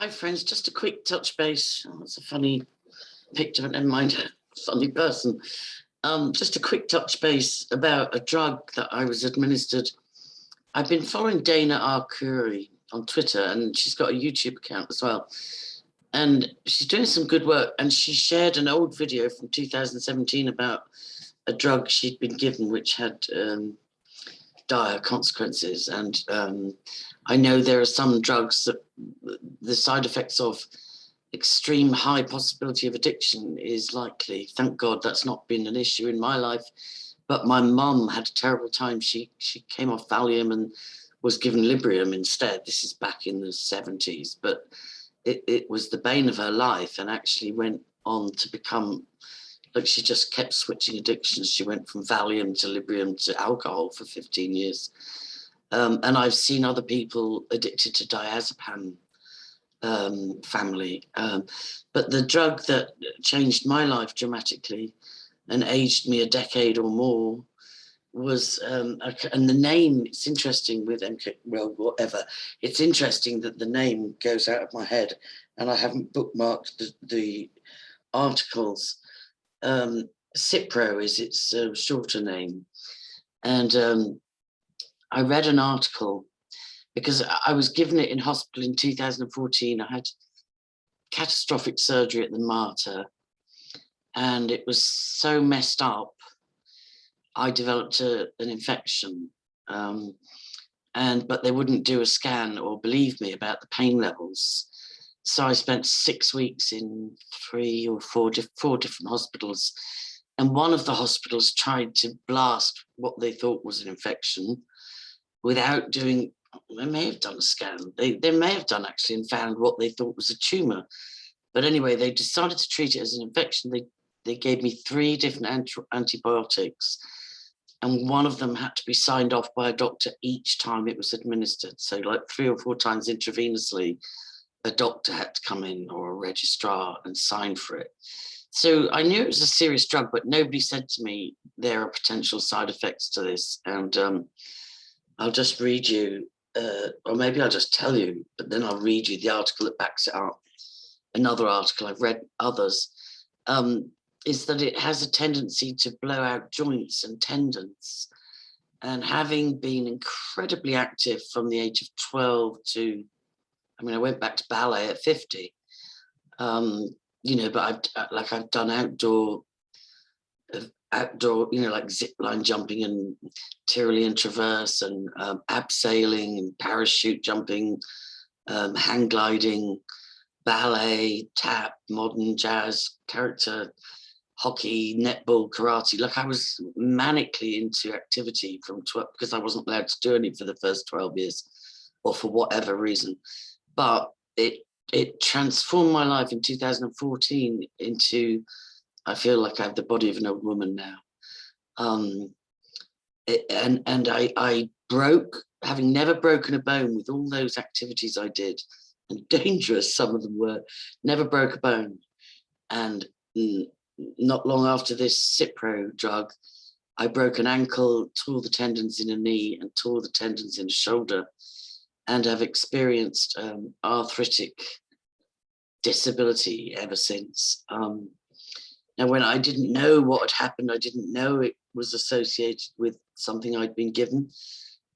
Hi friends, just a quick touch base. Oh, that's a funny picture, but never mind, funny person. Just a quick touch base about a drug that I was administered. I've been following Dana Arcuri on Twitter, and she's got a YouTube account as well. And she's doing some good work, and she shared an old video from 2017 about a drug she'd been given which had dire consequences. And I know there are some drugs that the side effects of extreme high possibility of addiction is likely. Thank God that's not been an issue in my life. But my mum had a terrible time. She came off Valium and was given Librium instead. This is back in the 70s, but it was the bane of her life, and actually went on to become, like, she just kept switching addictions. She went from Valium to Librium to alcohol for 15 years. And I've seen other people addicted to diazepam, family. But the drug that changed my life dramatically and aged me a decade or more was, and the name, it's interesting with MK, well, whatever. It's interesting that the name goes out of my head and I haven't bookmarked the articles. Cipro is its shorter name. And I read an article because I was given it in hospital in 2014. I had catastrophic surgery at the Mater, and it was so messed up. I developed an infection, but they wouldn't do a scan or believe me about the pain levels. So I spent 6 weeks in four different hospitals. And one of the hospitals tried to blast what they thought was an infection without doing, they may have done a scan. They may have done actually and found what they thought was a tumor. But anyway, they decided to treat it as an infection. They gave me 3 different antibiotics, and one of them had to be signed off by a doctor each time it was administered. So like 3 or 4 times intravenously, a doctor had to come in, or a registrar, and sign for it. So I knew it was a serious drug, but nobody said to me there are potential side effects to this. And I'll just read you, or maybe I'll just tell you, but then I'll read you the article that backs it up. Another article, I've read others, is that it has a tendency to blow out joints and tendons. And having been incredibly active from the age of 12 to, I mean, I went back to ballet at 50, you know, but I've done outdoor, you know, like zip line jumping and Tyrolean traverse and abseiling and parachute jumping, hang gliding, ballet, tap, modern, jazz, character, hockey, netball, karate. Like, I was manically into activity from 12 because I wasn't allowed to do any for the first 12 years, or for whatever reason. But it transformed my life in 2014 into, I feel like I have the body of an old woman now. And I broke, having never broken a bone with all those activities I did, and dangerous some of them were, never broke a bone. And not long after this Cipro drug, I broke an ankle, tore the tendons in a knee, and tore the tendons in a shoulder, and have experienced arthritic disability ever since. Now, when I didn't know what had happened, I didn't know it was associated with something I'd been given.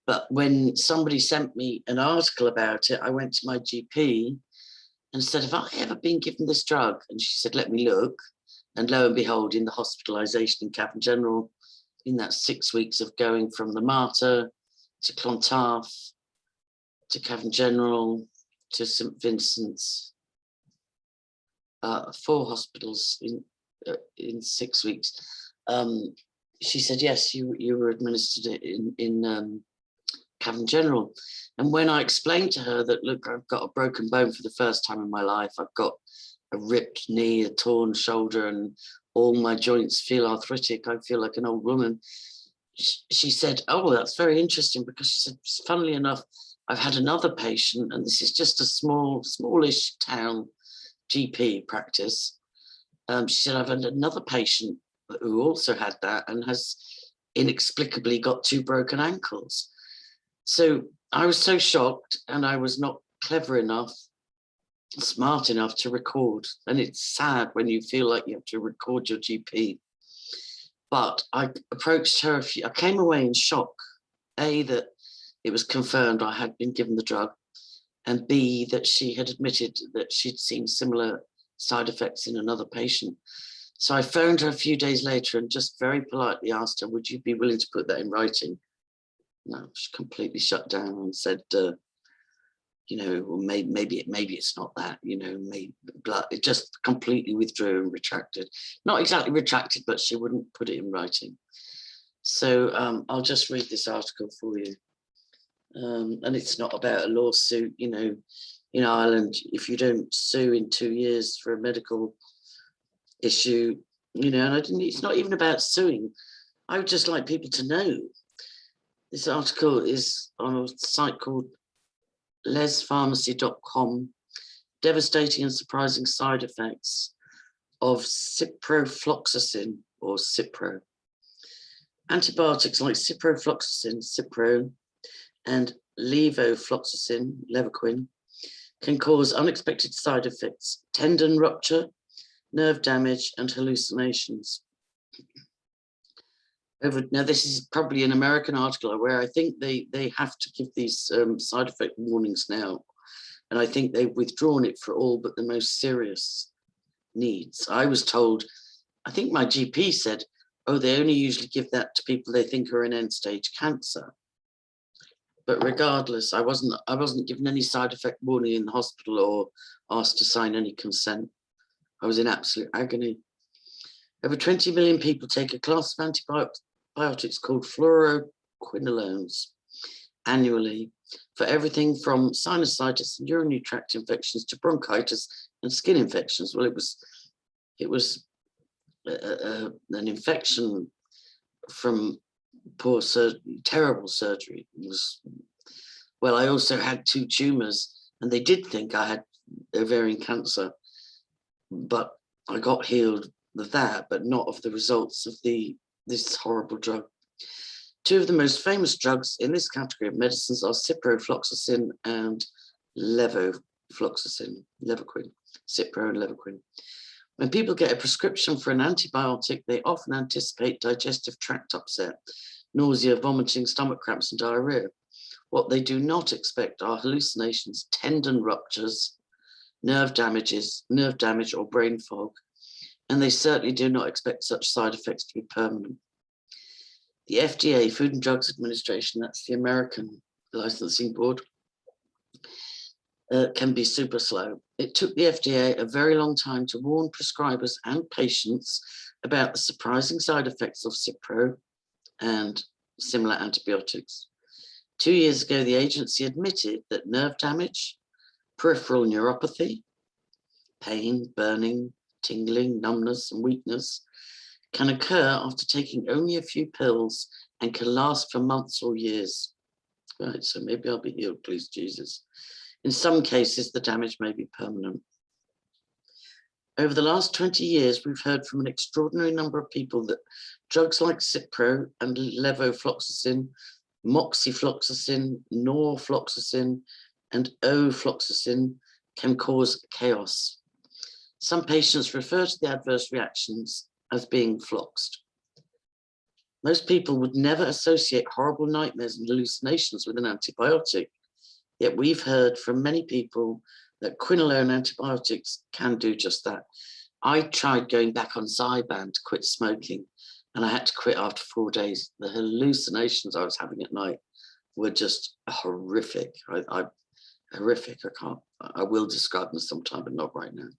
But when somebody sent me an article about it, I went to my GP and said, have I ever been given this drug? And she said, let me look. And lo and behold, in the hospitalization in Cavan General, in that 6 weeks of going from the Mater to Clontarf to Cavan General to St Vincent's, 4 hospitals in 6 weeks. She said, yes, you were administered it in Cavan General. And when I explained to her that, look, I've got a broken bone for the first time in my life, I've got a ripped knee, a torn shoulder, and all my joints feel arthritic, I feel like an old woman. She said, oh, that's very interesting, because she said, funnily enough, I've had another patient, and this is just a smallish town GP practice. She said, I've had another patient who also had that and has inexplicably got 2 broken ankles. So I was so shocked, and I was not clever enough smart enough to record. And it's sad when you feel like you have to record your GP. But I approached her, I came away in shock, A, that it was confirmed I had been given the drug, and B, that she had admitted that she'd seen similar side effects in another patient. So I phoned her a few days later and just very politely asked her, would you be willing to put that in writing? No, she completely shut down and said, you know, well, maybe it's not that, you know, maybe, but it just completely withdrew and retracted. Not exactly retracted, but she wouldn't put it in writing. So I'll just read this article for you. And it's not about a lawsuit, you know, in Ireland, if you don't sue in 2 years for a medical issue, you know, and it's not even about suing. I would just like people to know. This article is on a site called lespharmacy.com, devastating and surprising side effects of ciprofloxacin or Cipro. Antibiotics like ciprofloxacin, Cipro, and levofloxacin, Levaquin, can cause unexpected side effects, tendon rupture, nerve damage, and hallucinations. Now, this is probably an American article where I think they have to give these side effect warnings now. And I think they've withdrawn it for all but the most serious needs. I was told, I think my GP said, oh, they only usually give that to people they think are in end-stage cancer. But regardless, I wasn't given any side effect warning in the hospital or asked to sign any consent. I was in absolute agony. Over 20 million people take a class of antibiotics called fluoroquinolones annually for everything from sinusitis and urinary tract infections to bronchitis and skin infections. Well, it was an infection from terrible surgery. It was, well, I also had 2 tumors, and they did think I had ovarian cancer, but I got healed of that, but not of the results of this horrible drug. 2 of the most famous drugs in this category of medicines are ciprofloxacin and levofloxacin, Levaquin, Cipro and Levaquin. When people get a prescription for an antibiotic, they often anticipate digestive tract upset, nausea, vomiting, stomach cramps, and diarrhea. What they do not expect are hallucinations, tendon ruptures, nerve damage or brain fog, and they certainly do not expect such side effects to be permanent. The FDA, Food and Drugs Administration, that's the American licensing board, can be super slow. It took the FDA a very long time to warn prescribers and patients about the surprising side effects of Cipro and similar antibiotics. 2 years ago, the agency admitted that nerve damage, peripheral neuropathy, pain, burning, tingling, numbness, and weakness can occur after taking only a few pills and can last for months or years. Right, so maybe I'll be healed, please, Jesus. In some cases, the damage may be permanent. Over the last 20 years, we've heard from an extraordinary number of people that drugs like Cipro and levofloxacin, moxifloxacin, norfloxacin, and ofloxacin can cause chaos. Some patients refer to the adverse reactions as being floxed. Most people would never associate horrible nightmares and hallucinations with an antibiotic, yet we've heard from many people that quinolone antibiotics can do just that. I tried going back on Zyban to quit smoking, and I had to quit after 4 days. The hallucinations I was having at night were just horrific. Horrific. I will describe them sometime, but not right now.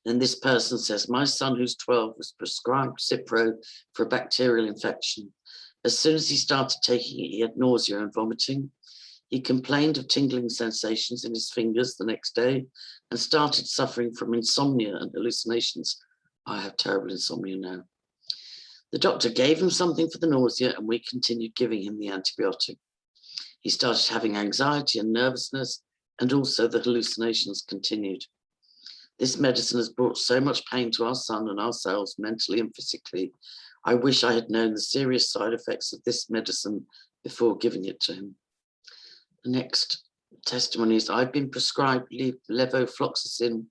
And this person says, my son, who's 12, was prescribed Cipro for a bacterial infection. As soon as he started taking it, he had nausea and vomiting. He complained of tingling sensations in his fingers the next day and started suffering from insomnia and hallucinations. I have terrible insomnia now. The doctor gave him something for the nausea, and we continued giving him the antibiotic. He started having anxiety and nervousness, and also the hallucinations continued. This medicine has brought so much pain to our son and ourselves, mentally and physically. I wish I had known the serious side effects of this medicine before giving it to him. The next testimonies. I've been prescribed levofloxacin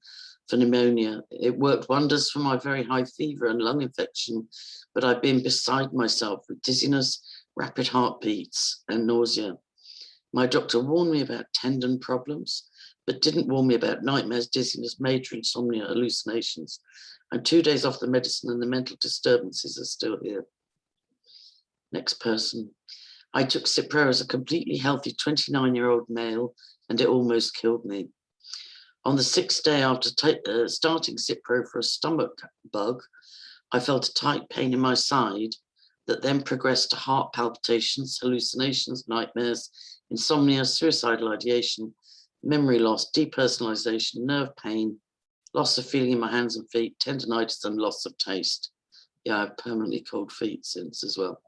for pneumonia. It worked wonders for my very high fever and lung infection, but I've been beside myself with dizziness, rapid heartbeats, and nausea. My doctor warned me about tendon problems, but didn't warn me about nightmares, dizziness, major insomnia, hallucinations. I'm 2 days off the medicine and the mental disturbances are still here. Next person. I took Cipro as a completely healthy 29-year-old male, and it almost killed me. On the 6th day after starting Cipro for a stomach bug, I felt a tight pain in my side that then progressed to heart palpitations, hallucinations, nightmares, insomnia, suicidal ideation, memory loss, depersonalization, nerve pain, loss of feeling in my hands and feet, tendinitis, and loss of taste. Yeah, I've permanently cold feet since as well.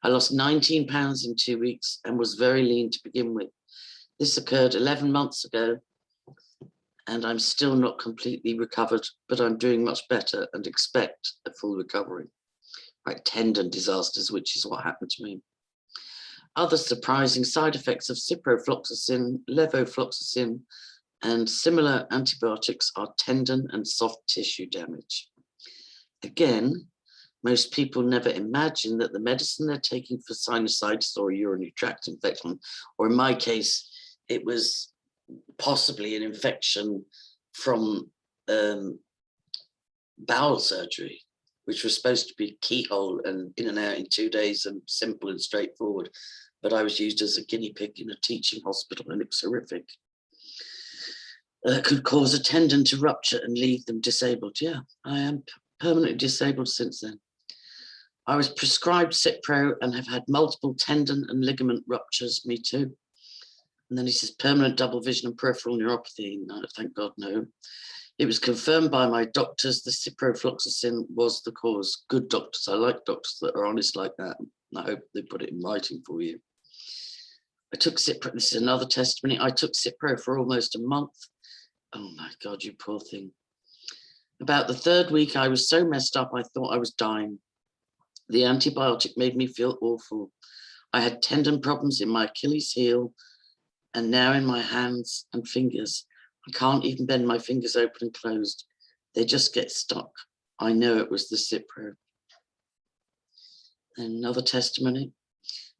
I lost 19 pounds in 2 weeks and was very lean to begin with. This occurred 11 months ago, and I'm still not completely recovered, but I'm doing much better and expect a full recovery. Right, tendon disasters, which is what happened to me. Other surprising side effects of ciprofloxacin, levofloxacin, and similar antibiotics are tendon and soft tissue damage. Again, most people never imagine that the medicine they're taking for sinusitis or urinary tract infection, or in my case, it was possibly an infection from bowel surgery, which was supposed to be keyhole and in and out in 2 days and simple and straightforward. But I was used as a guinea pig in a teaching hospital and it was horrific. Could cause a tendon to rupture and leave them disabled. Yeah, I am permanently disabled since then. I was prescribed Cipro and have had multiple tendon and ligament ruptures, me too. And then he says permanent double vision and peripheral neuropathy. No, thank God, no. It was confirmed by my doctors the ciprofloxacin was the cause. Good doctors. I like doctors that are honest like that. I hope they put it in writing for you. I took Cipro. This is another testimony. I took Cipro for almost a month. Oh my God, you poor thing. About the 3rd week, I was so messed up, I thought I was dying. The antibiotic made me feel awful. I had tendon problems in my Achilles heel and now in my hands and fingers. I can't even bend my fingers open and closed. They just get stuck. I know it was the Cipro. And another testimony.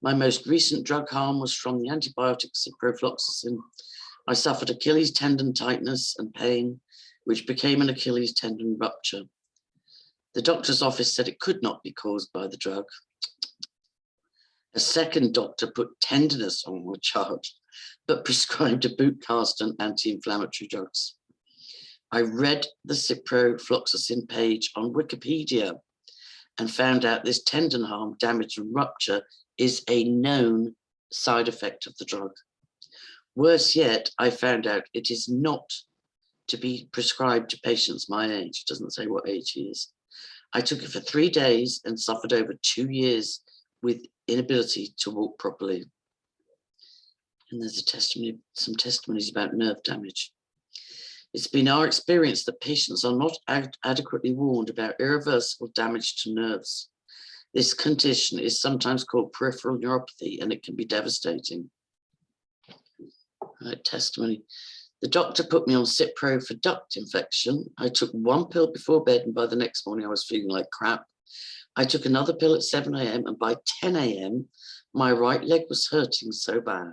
My most recent drug harm was from the antibiotic ciprofloxacin. I suffered Achilles tendon tightness and pain, which became an Achilles tendon rupture. The doctor's office said it could not be caused by the drug. A second doctor put tenderness on my chart, but prescribed a boot cast and anti-inflammatory drugs. I read the ciprofloxacin page on Wikipedia and found out this tendon harm, damage, and rupture is a known side effect of the drug. Worse yet, I found out it is not to be prescribed to patients my age. It doesn't say what age he is. I took it for 3 days and suffered over 2 years with inability to walk properly. And there's a testimony, some testimonies about nerve damage. It's been our experience that patients are not adequately warned about irreversible damage to nerves. This condition is sometimes called peripheral neuropathy, and it can be devastating. Right, testimony. The doctor put me on Cipro for duct infection. I took 1 pill before bed, and by the next morning I was feeling like crap. I took another pill at 7 a.m. and by 10 a.m. my right leg was hurting so bad.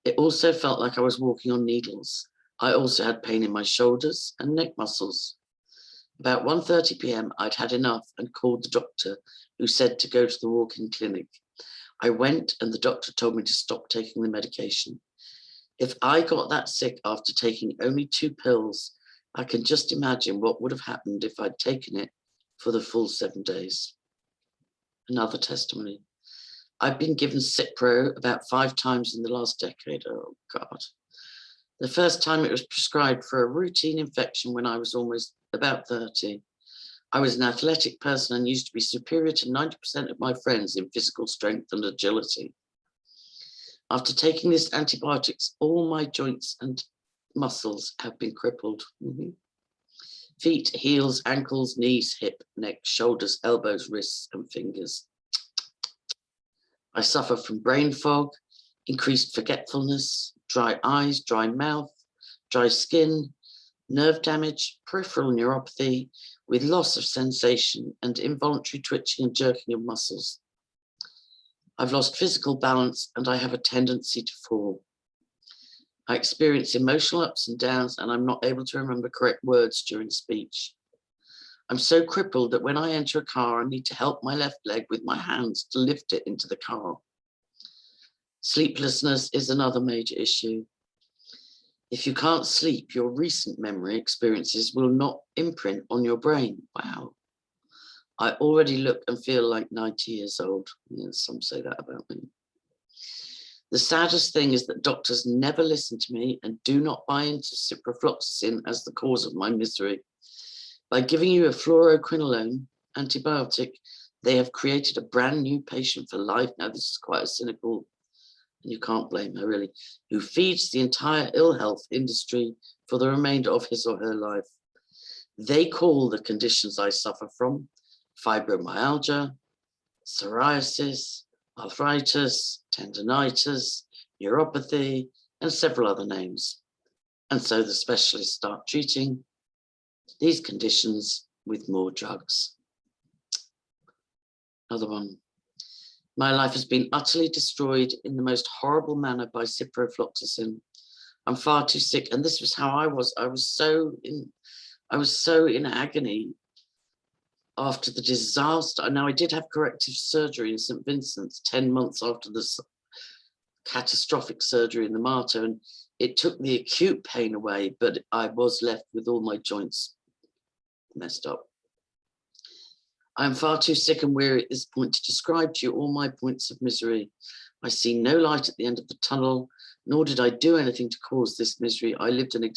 It also felt like I was walking on needles. I also had pain in my shoulders and neck muscles. About 1:30 p.m. I'd had enough and called the doctor, who said to go to the walk-in clinic. I went and the doctor told me to stop taking the medication. If I got that sick after taking only 2 pills, I can just imagine what would have happened if I'd taken it for the full 7 days. Another testimony. I've been given Cipro about 5 times in the last decade. Oh God. The first time it was prescribed for a routine infection when I was almost about 30. I was an athletic person and used to be superior to 90% of my friends in physical strength and agility. After taking this antibiotics, all my joints and muscles have been crippled. Feet, heels, ankles, knees, hip, neck, shoulders, elbows, wrists, and fingers. I suffer from brain fog, increased forgetfulness, dry eyes, dry mouth, dry skin, nerve damage, peripheral neuropathy with loss of sensation and involuntary twitching and jerking of muscles. I've lost physical balance and I have a tendency to fall. I experience emotional ups and downs and I'm not able to remember correct words during speech. I'm so crippled that when I enter a car, I need to help my left leg with my hands to lift it into the car. Sleeplessness is another major issue. If you can't sleep, your recent memory experiences will not imprint on your brain. Wow. I already look and feel like 90 years old. Yeah, some say that about me. The saddest thing is that doctors never listen to me and do not buy into ciprofloxacin as the cause of my misery. By giving you a fluoroquinolone antibiotic, they have created a brand new patient for life. Now, this is quite a cynical, and you can't blame her really, who feeds the entire ill health industry for the remainder of his or her life. They call the conditions I suffer from fibromyalgia, psoriasis, arthritis, tendinitis, neuropathy, and several other names. And so the specialists start treating these conditions with more drugs. Another one. My life has been utterly destroyed in the most horrible manner by ciprofloxacin. I'm far too sick, and this was how I was. I was so in agony after the disaster. Now, I did have corrective surgery in St. Vincent's 10 months after this catastrophic surgery in the Mater, and it took the acute pain away, but I was left with all my joints messed up. I am far too sick and weary at this point to describe to you all my points of misery. I see no light at the end of the tunnel, nor did I do anything to cause this misery. I lived an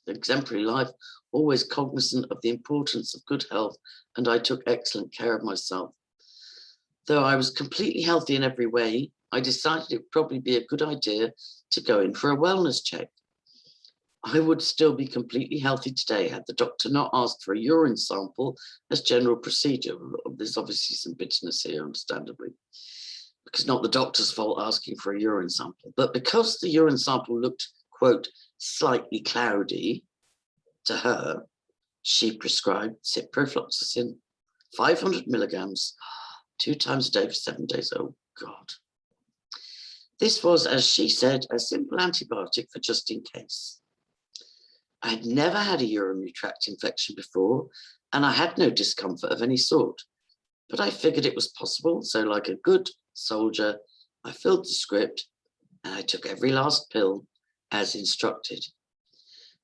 exemplary life, always cognizant of the importance of good health, and I took excellent care of myself. Though I was completely healthy in every way, I decided it would probably be a good idea to go in for a wellness check. I would still be completely healthy today had the doctor not asked for a urine sample as general procedure. There's obviously some bitterness here, understandably, because not the doctor's fault asking for a urine sample, but because the urine sample looked, quote, slightly cloudy to her, she prescribed ciprofloxacin, 500 milligrams, 2 times a day for 7 days. Oh, God. This was, as she said, a simple antibiotic for just in case. I had never had a urinary tract infection before, and I had no discomfort of any sort, but I figured it was possible, so like a good soldier, I filled the script and I took every last pill as instructed.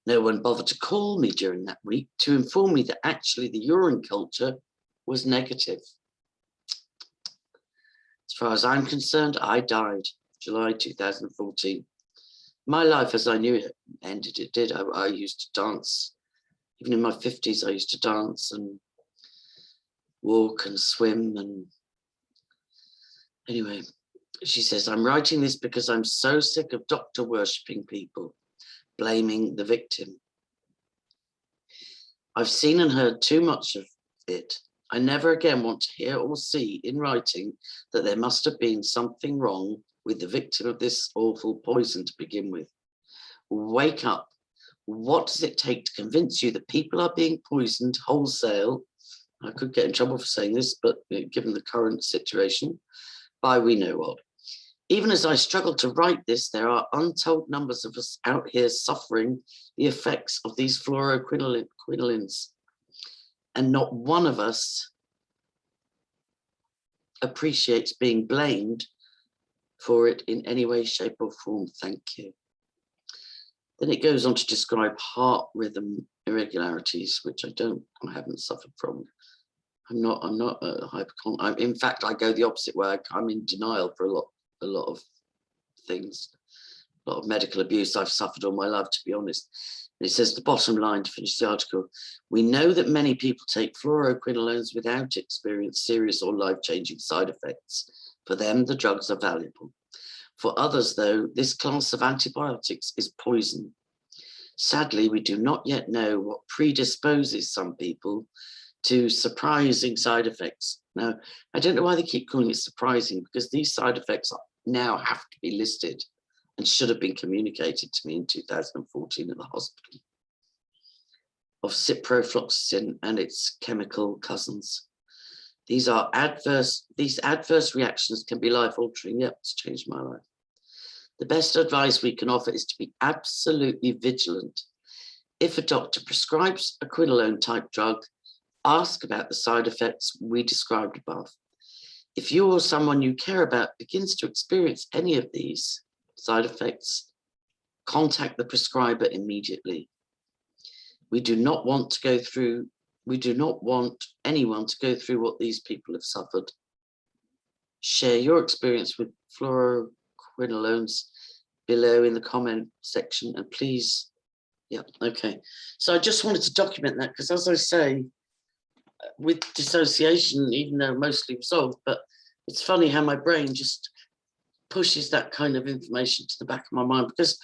No one bothered to call me during that week to inform me that actually the urine culture was negative. As far as I'm concerned, I died July 2014. My life as I knew it ended. It did. I used to dance. Even in my 50s, I used to dance and walk and swim. And anyway, she says, I'm writing this because I'm so sick of doctor worshipping people, blaming the victim. I've seen and heard too much of it. I never again want to hear or see in writing that there must have been something wrong with the victim of this awful poison to begin with. Wake up. What does it take to convince you that people are being poisoned wholesale? I could get in trouble for saying this, but given the current situation, by we know what. Even as I struggle to write this, there are untold numbers of us out here suffering the effects of these fluoroquinolones, and not one of us appreciates being blamed for it in any way, shape or form. Thank you. Then it goes on to describe heart rhythm irregularities, which I haven't suffered from. I'm not a hypochondriac. In fact, I go the opposite way. I'm in denial for a lot of things, a lot of medical abuse I've suffered all my life, to be honest. And it says the bottom line to finish the article: we know that many people take fluoroquinolones without experience serious or life-changing side effects. For them, the drugs are valuable. For others, though, this class of antibiotics is poison. Sadly, we do not yet know what predisposes some people to surprising side effects. Now, I don't know why they keep calling it surprising, because these side effects now have to be listed and should have been communicated to me in 2014 at the hospital, of ciprofloxocin and its chemical cousins. These adverse reactions can be life-altering. Yep, it's changed my life. The best advice we can offer is to be absolutely vigilant. If a doctor prescribes a quinolone type drug, ask about the side effects we described above. If you or someone you care about begins to experience any of these side effects, contact the prescriber immediately. We do not want anyone to go through what these people have suffered. Share your experience with fluoroquinolones below in the comment section, and please, yeah, okay. So I just wanted to document that, because as I say, with dissociation, even though mostly resolved, but it's funny how my brain just pushes that kind of information to the back of my mind, because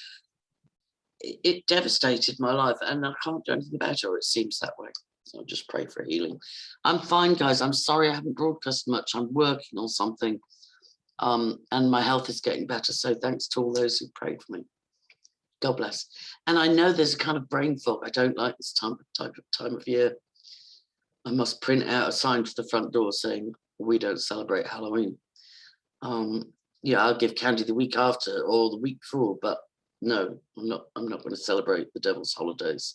it devastated my life and I can't do anything about it, or it seems that way. So I'll just pray for healing. I'm fine, guys. I'm sorry I haven't broadcast much. I'm working on something, and my health is getting better. So thanks to all those who prayed for me. God bless. And I know there's a kind of brain fog. I don't like this time of year. I must print out a sign to the front door saying we don't celebrate Halloween. Yeah, I'll give candy the week after or the week before, but no, I'm not going to celebrate the devil's holidays.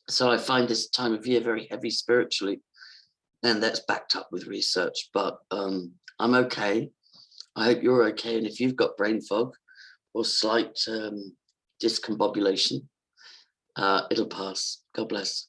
So I find this time of year very heavy spiritually, and that's backed up with research, but I'm okay. I hope you're okay. And if you've got brain fog or slight discombobulation, it'll pass. God bless.